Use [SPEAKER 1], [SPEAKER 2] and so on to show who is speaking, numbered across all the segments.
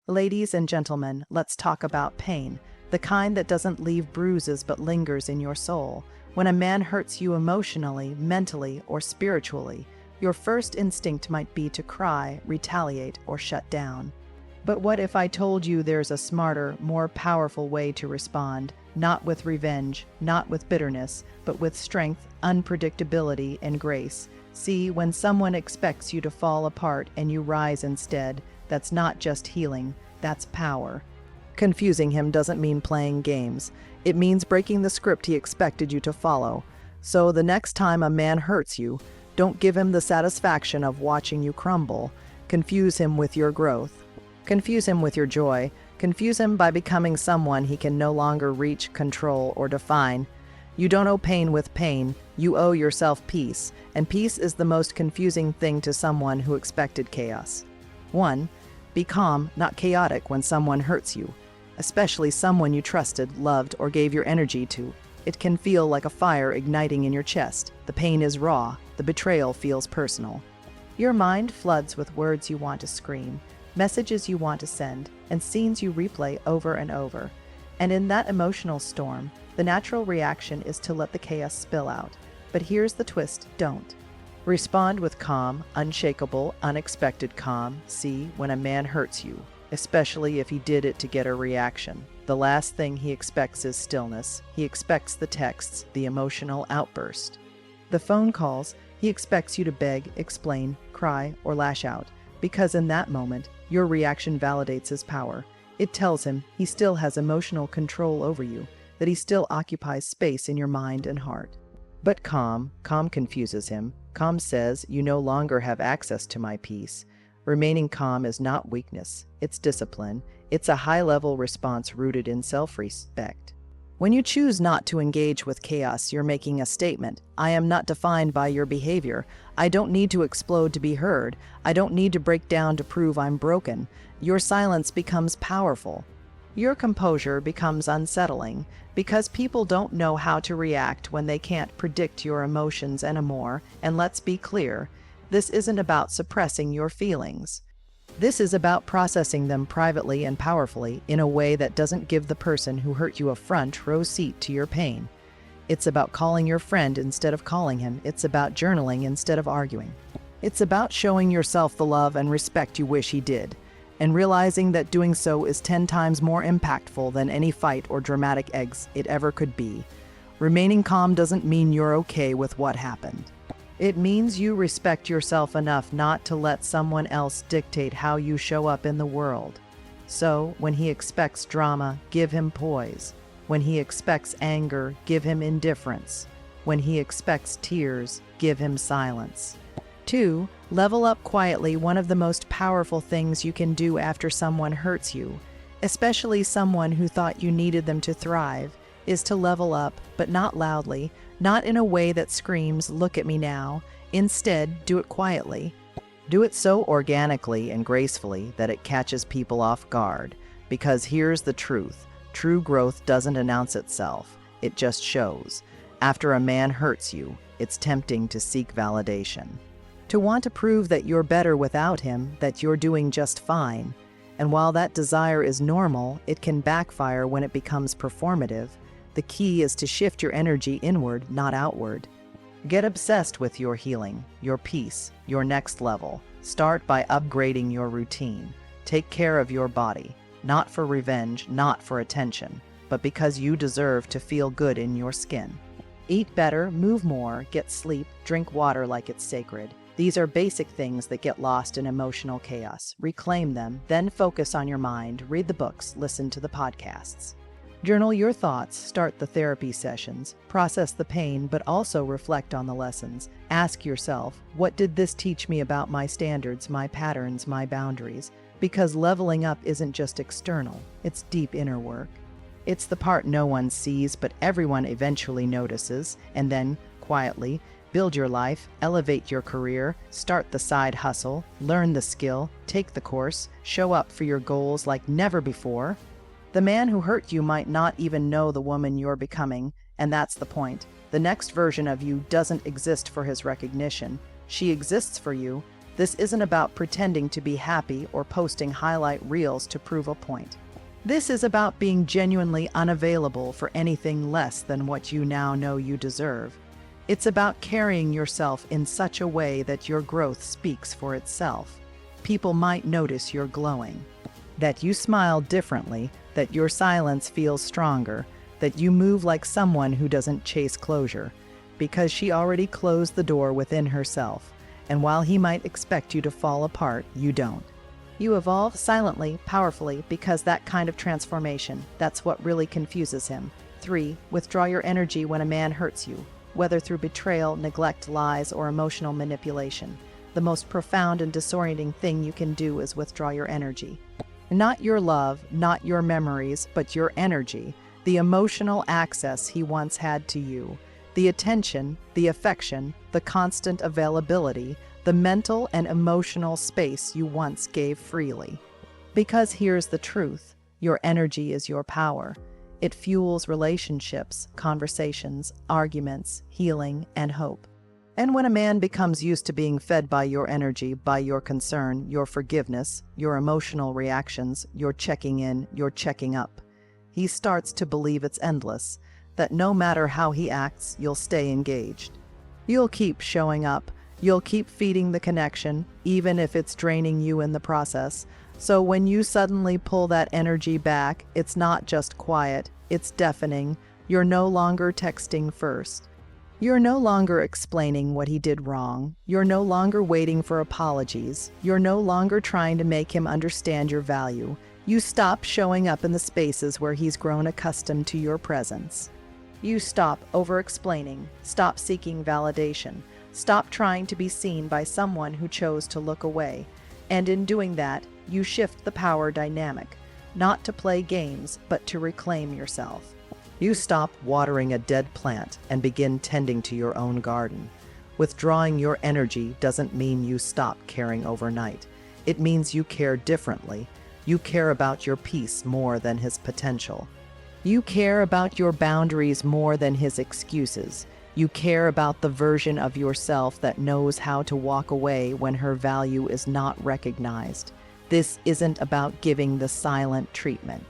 [SPEAKER 1] Ladies and gentlemen, let's talk about pain, the kind that doesn't leave bruises but lingers in your soul. When a man hurts you emotionally, mentally, or spiritually, your first instinct might be to cry, retaliate, or shut down. But what if I told you there's a smarter, more powerful way to respond, not with revenge, not with bitterness, but with strength, unpredictability, and grace? See, when someone expects you to fall apart and you rise instead, that's not just healing, that's power. Confusing him doesn't mean playing games. It means breaking the script he expected you to follow. So the next time a man hurts you, don't give him the satisfaction of watching you crumble. Confuse him with your growth. Confuse him with your joy. Confuse him by becoming someone he can no longer reach, control, or define. You don't owe pain with pain, you owe yourself peace, and peace is the most confusing thing to someone who expected chaos. 1. Be calm, not chaotic, when someone hurts you, especially someone you trusted, loved, or gave your energy to. It can feel like a fire igniting in your chest. The pain is raw, the betrayal feels personal. Your mind floods with words you want to scream, messages you want to send, and scenes you replay over and over. And in that emotional storm, the natural reaction is to let the chaos spill out. But here's the twist: don't. Respond with calm, unshakable, unexpected calm. See, when a man hurts you, especially if he did it to get a reaction, the last thing he expects is stillness. He expects the texts, the emotional outburst. The phone calls, he expects you to beg, explain, cry, or lash out, because in that moment, your reaction validates his power. It tells him he still has emotional control over you, that he still occupies space in your mind and heart. But calm confuses him. Calm says, you no longer have access to my peace. Remaining calm is not weakness, it's discipline. It's a high-level response rooted in self-respect. When you choose not to engage with chaos, you're making a statement. I am not defined by your behavior. I don't need to explode to be heard. I don't need to break down to prove I'm broken. Your silence becomes powerful. Your composure becomes unsettling, because people don't know how to react when they can't predict your emotions anymore. And let's be clear, this isn't about suppressing your feelings. This is about processing them privately and powerfully in a way that doesn't give the person who hurt you a front row seat to your pain. It's about calling your friend instead of calling him. It's about journaling instead of arguing. It's about showing yourself the love and respect you wish he did, and realizing that doing so is 10 times more impactful than any fight or dramatic eggs it ever could be. Remaining calm doesn't mean you're okay with what happened. It means you respect yourself enough not to let someone else dictate how you show up in the world. So, when he expects drama, give him poise. When he expects anger, give him indifference. When he expects tears, give him silence. 2. Level up quietly. One of the most powerful things you can do after someone hurts you, especially someone who thought you needed them to thrive, is to level up, but not loudly, not in a way that screams, "Look at me now." Instead, do it quietly. Do it so organically and gracefully that it catches people off guard. Because here's the truth: true growth doesn't announce itself, it just shows. After a man hurts you, it's tempting to seek validation, to want to prove that you're better without him, that you're doing just fine. And while that desire is normal, it can backfire when it becomes performative. The key is to shift your energy inward, not outward. Get obsessed with your healing, your peace, your next level. Start by upgrading your routine. Take care of your body, not for revenge, not for attention, but because you deserve to feel good in your skin. Eat better, move more, get sleep, drink water like it's sacred. These are basic things that get lost in emotional chaos. Reclaim them, then focus on your mind, read the books, listen to the podcasts. Journal your thoughts, start the therapy sessions, process the pain, but also reflect on the lessons. Ask yourself, what did this teach me about my standards, my patterns, my boundaries? Because leveling up isn't just external, it's deep inner work. It's the part no one sees, but everyone eventually notices, and then, quietly, build your life, elevate your career, start the side hustle, learn the skill, take the course, show up for your goals like never before. The man who hurt you might not even know the woman you're becoming, and that's the point. The next version of you doesn't exist for his recognition. She exists for you, This isn't about pretending to be happy or posting highlight reels to prove a point. This is about being genuinely unavailable for anything less than what you now know you deserve. It's about carrying yourself in such a way that your growth speaks for itself. People might notice you're glowing, that you smile differently, that your silence feels stronger, that you move like someone who doesn't chase closure, because she already closed the door within herself, and while he might expect you to fall apart, you don't. You evolve silently, powerfully, because that kind of transformation, that's what really confuses him. 3. Withdraw your energy when a man hurts you, whether through betrayal, neglect, lies, or emotional manipulation. The most profound and disorienting thing you can do is withdraw your energy. Not your love, not your memories, but your energy, the emotional access he once had to you, the attention, the affection, the constant availability, the mental and emotional space you once gave freely. Because here's the truth, your energy is your power. It fuels relationships, conversations, arguments, healing, and hope. And when a man becomes used to being fed by your energy, by your concern, your forgiveness, your emotional reactions, your checking in, your checking up, he starts to believe it's endless, that no matter how he acts, you'll stay engaged. You'll keep showing up. You'll keep feeding the connection, even if it's draining you in the process. So when you suddenly pull that energy back, it's not just quiet, it's deafening. You're no longer texting first. You're no longer explaining what he did wrong. You're no longer waiting for apologies. You're no longer trying to make him understand your value. You stop showing up in the spaces where he's grown accustomed to your presence. You stop over-explaining, stop seeking validation, stop trying to be seen by someone who chose to look away. And in doing that, you shift the power dynamic, not to play games, but to reclaim yourself. You stop watering a dead plant and begin tending to your own garden. Withdrawing your energy doesn't mean you stop caring overnight. It means you care differently. You care about your peace more than his potential. You care about your boundaries more than his excuses. You care about the version of yourself that knows how to walk away when her value is not recognized. This isn't about giving the silent treatment.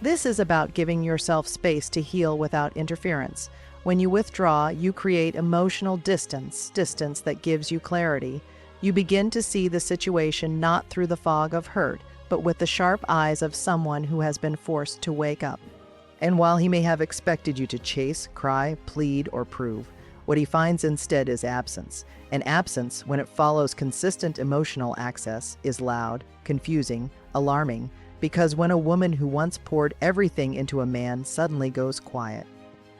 [SPEAKER 1] This is about giving yourself space to heal without interference. When you withdraw, you create emotional distance that gives you clarity. You begin to see the situation not through the fog of hurt, but with the sharp eyes of someone who has been forced to wake up. And while he may have expected you to chase, cry, plead, or prove, what he finds instead is absence. And absence, when it follows consistent emotional access, is loud, confusing, alarming, because when a woman who once poured everything into a man suddenly goes quiet,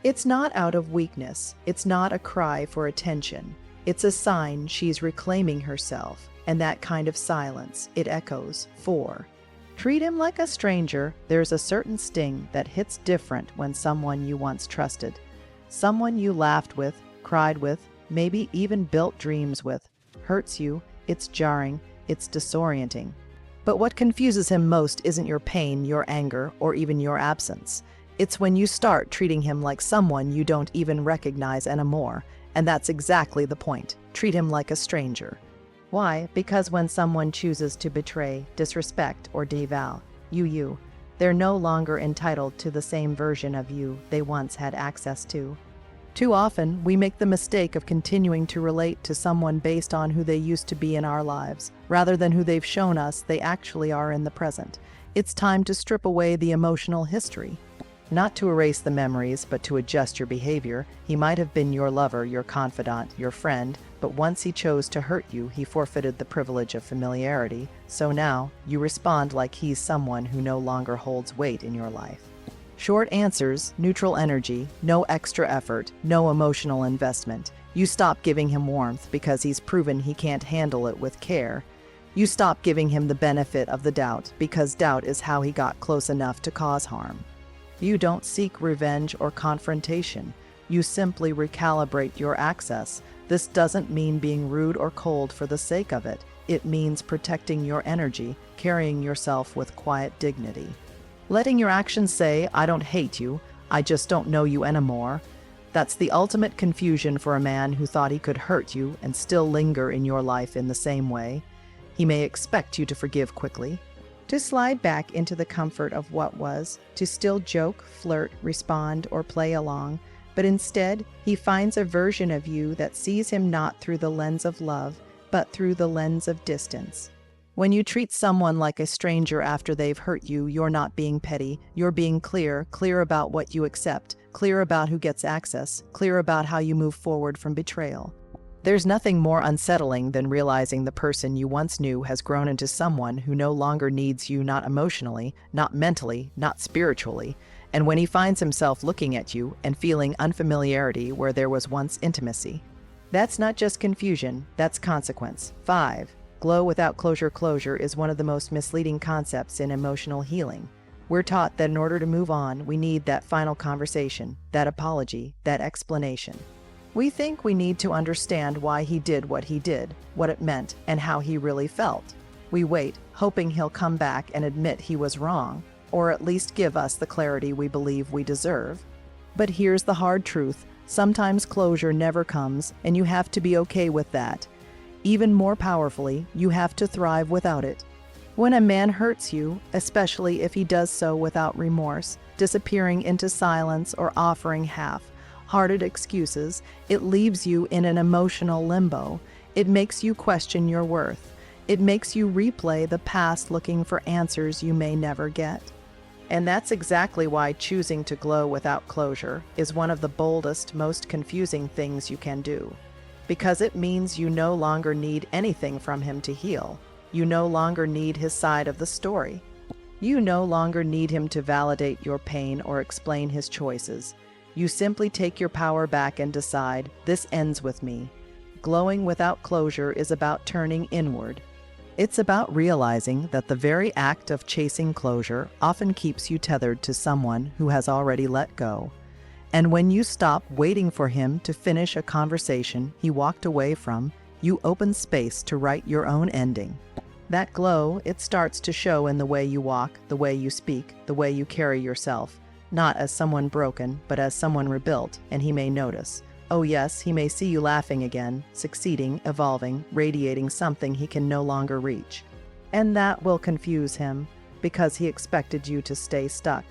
[SPEAKER 1] it's not out of weakness, it's not a cry for attention, it's a sign she's reclaiming herself, and that kind of silence, it echoes. 4. Treat him like a stranger. There's a certain sting that hits different when someone you once trusted, someone you laughed with, cried with, maybe even built dreams with, hurts you. It's jarring, it's disorienting. But what confuses him most isn't your pain, your anger, or even your absence. It's when you start treating him like someone you don't even recognize anymore, and that's exactly the point. Treat him like a stranger. Why? Because when someone chooses to betray, disrespect, or devalue you, they're no longer entitled to the same version of you they once had access to. Too often, we make the mistake of continuing to relate to someone based on who they used to be in our lives, rather than who they've shown us they actually are in the present. It's time to strip away the emotional history. Not to erase the memories, but to adjust your behavior. He might have been your lover, your confidant, your friend, but once he chose to hurt you, he forfeited the privilege of familiarity. So now, you respond like he's someone who no longer holds weight in your life. Short answers, neutral energy, no extra effort, no emotional investment. You stop giving him warmth because he's proven he can't handle it with care. You stop giving him the benefit of the doubt because doubt is how he got close enough to cause harm. You don't seek revenge or confrontation. You simply recalibrate your access. This doesn't mean being rude or cold for the sake of it. It means protecting your energy, carrying yourself with quiet dignity. Letting your actions say, I don't hate you, I just don't know you anymore. That's the ultimate confusion for a man who thought he could hurt you and still linger in your life in the same way. He may expect you to forgive quickly, to slide back into the comfort of what was, to still joke, flirt, respond, or play along, but instead, he finds a version of you that sees him not through the lens of love, but through the lens of distance. When you treat someone like a stranger after they've hurt you, you're not being petty, you're being clear about what you accept, clear about who gets access, clear about how you move forward from betrayal. There's nothing more unsettling than realizing the person you once knew has grown into someone who no longer needs you, not emotionally, not mentally, not spiritually, and when he finds himself looking at you and feeling unfamiliarity where there was once intimacy. That's not just confusion, that's consequence. 5. Glow without closure. Closure is one of the most misleading concepts in emotional healing. We're taught that in order to move on, we need that final conversation, that apology, that explanation. We think we need to understand why he did, what it meant, and how he really felt. We wait, hoping he'll come back and admit he was wrong, or at least give us the clarity we believe we deserve. But here's the hard truth. Sometimes closure never comes, and you have to be okay with that. Even more powerfully, you have to thrive without it. When a man hurts you, especially if he does so without remorse, disappearing into silence or offering half-hearted excuses, it leaves you in an emotional limbo. It makes you question your worth. It makes you replay the past looking for answers you may never get. And that's exactly why choosing to glow without closure is one of the boldest, most confusing things you can do. Because it means you no longer need anything from him to heal. You no longer need his side of the story. You no longer need him to validate your pain or explain his choices. You simply take your power back and decide, this ends with me. Glowing without closure is about turning inward. It's about realizing that the very act of chasing closure often keeps you tethered to someone who has already let go. And when you stop waiting for him to finish a conversation he walked away from, you open space to write your own ending. That glow, it starts to show in the way you walk, the way you speak, the way you carry yourself, not as someone broken, but as someone rebuilt, and he may notice. Oh yes, he may see you laughing again, succeeding, evolving, radiating something he can no longer reach. And that will confuse him, because he expected you to stay stuck.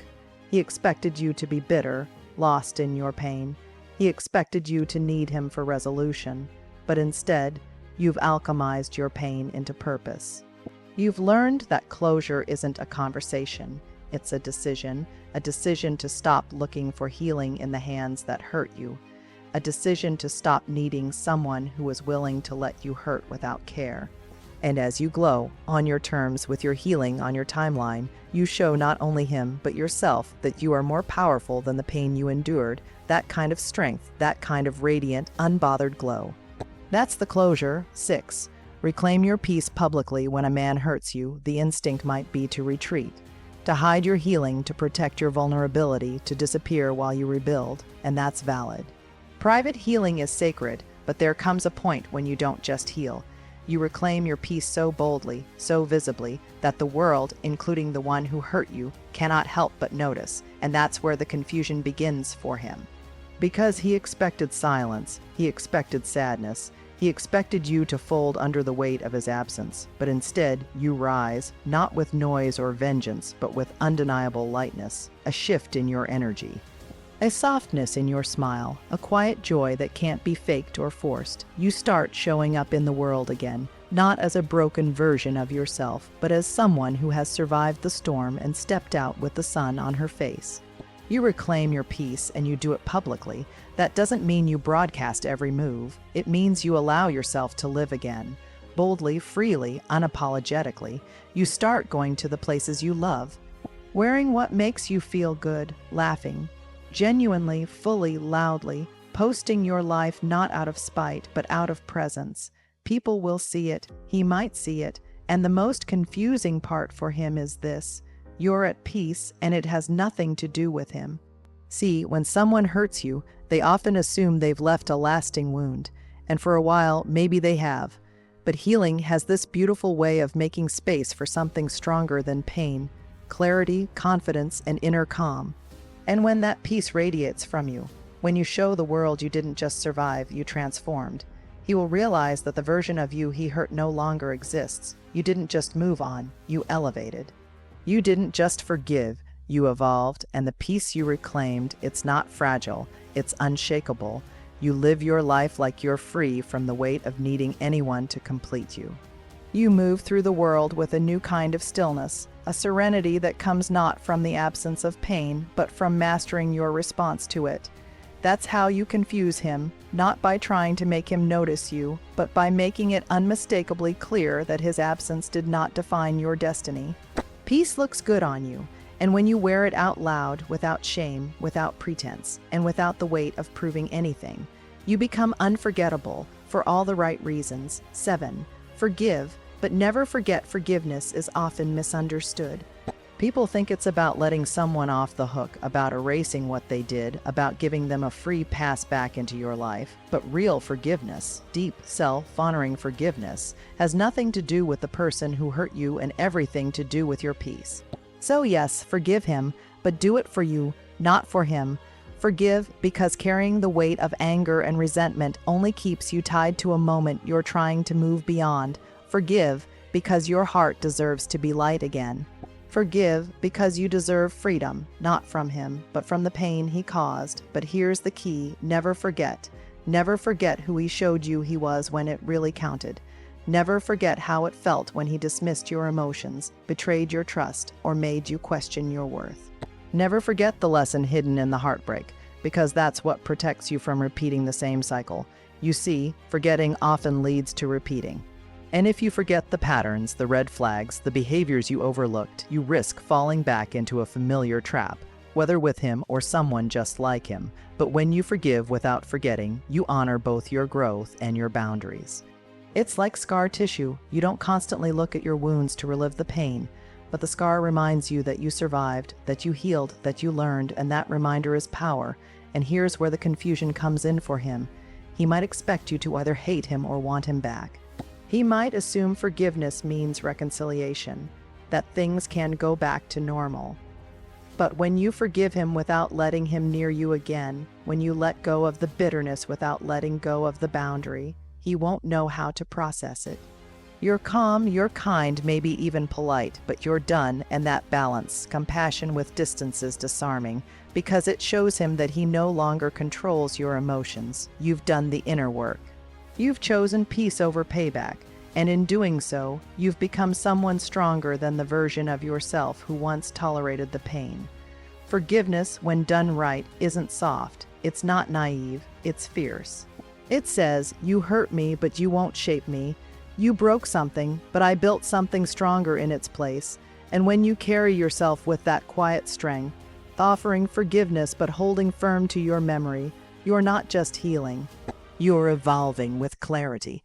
[SPEAKER 1] He expected you to be bitter, lost in your pain. He expected you to need him for resolution, but instead, you've alchemized your pain into purpose. You've learned that closure isn't a conversation, it's a decision to stop looking for healing in the hands that hurt you, a decision to stop needing someone who is willing to let you hurt without care. And as you glow, on your terms, with your healing on your timeline, you show not only him, but yourself, that you are more powerful than the pain you endured, that kind of strength, that kind of radiant, unbothered glow. That's the closure. 6. Reclaim your peace publicly. When a man hurts you, the instinct might be to retreat, to hide your healing, to protect your vulnerability, to disappear while you rebuild, and that's valid. Private healing is sacred, but there comes a point when you don't just heal. You reclaim your peace so boldly, so visibly, that the world, including the one who hurt you, cannot help but notice, and that's where the confusion begins for him. Because he expected silence, he expected sadness, he expected you to fold under the weight of his absence, but instead you rise, not with noise or vengeance, but with undeniable lightness, a shift in your energy. A softness in your smile, a quiet joy that can't be faked or forced. You start showing up in the world again, not as a broken version of yourself, but as someone who has survived the storm and stepped out with the sun on her face. You reclaim your peace, and you do it publicly. That doesn't mean you broadcast every move. It means you allow yourself to live again. Boldly, freely, unapologetically, you start going to the places you love, wearing what makes you feel good, laughing, genuinely, fully, loudly, posting your life not out of spite, but out of presence. People will see it, he might see it, and the most confusing part for him is this: you're at peace, and it has nothing to do with him. See, when someone hurts you, they often assume they've left a lasting wound, and for a while, maybe they have. But healing has this beautiful way of making space for something stronger than pain: clarity, confidence, and inner calm. And when that peace radiates from you, When you show the world you didn't just survive, you transformed. He will realize that the version of you he hurt no longer exists. You didn't just move on, you elevated. You didn't just forgive, you evolved, and the peace you reclaimed, it's not fragile, it's unshakable. You live your life like you're free from the weight of needing anyone to complete you. You move through the world with a new kind of stillness, a serenity that comes not from the absence of pain, but from mastering your response to it. That's how you confuse him, not by trying to make him notice you, but by making it unmistakably clear that his absence did not define your destiny. Peace looks good on you, and when you wear it out loud, without shame, without pretense, and without the weight of proving anything, you become unforgettable for all the right reasons. 7. Forgive, but never forget forgiveness is often misunderstood. People think it's about letting someone off the hook, about erasing what they did, about giving them a free pass back into your life. But real forgiveness, deep, self-honoring forgiveness, has nothing to do with the person who hurt you and everything to do with your peace. So yes, forgive him, but do it for you, not for him. Forgive because carrying the weight of anger and resentment only keeps you tied to a moment you're trying to move beyond. Forgive because your heart deserves to be light again. Forgive because you deserve freedom, not from him, but from the pain he caused. But here's the key: never forget. Never forget who he showed you he was when it really counted. Never forget how it felt when he dismissed your emotions, betrayed your trust, or made you question your worth. Never forget the lesson hidden in the heartbreak, because that's what protects you from repeating the same cycle. You see, forgetting often leads to repeating. And if you forget the patterns, the red flags, the behaviors you overlooked, you risk falling back into a familiar trap, whether with him or someone just like him. But when you forgive without forgetting, you honor both your growth and your boundaries. It's like scar tissue. You don't constantly look at your wounds to relive the pain, but the scar reminds you that you survived, that you healed, that you learned, and that reminder is power. And here's where the confusion comes in for him. He might expect you to either hate him or want him back. He might assume forgiveness means reconciliation, that things can go back to normal. But when you forgive him without letting him near you again, when you let go of the bitterness without letting go of the boundary, he won't know how to process it. You're calm, you're kind, maybe even polite, but you're done, and that balance, compassion with distance, is disarming, because it shows him that he no longer controls your emotions. You've done the inner work. You've chosen peace over payback, and in doing so, you've become someone stronger than the version of yourself who once tolerated the pain. Forgiveness, when done right, isn't soft. It's not naive. It's fierce. It says, "You hurt me, but you won't shape me. You broke something, but I built something stronger in its place." And when you carry yourself with that quiet strength, offering forgiveness but holding firm to your memory, you're not just healing. You're evolving with clarity,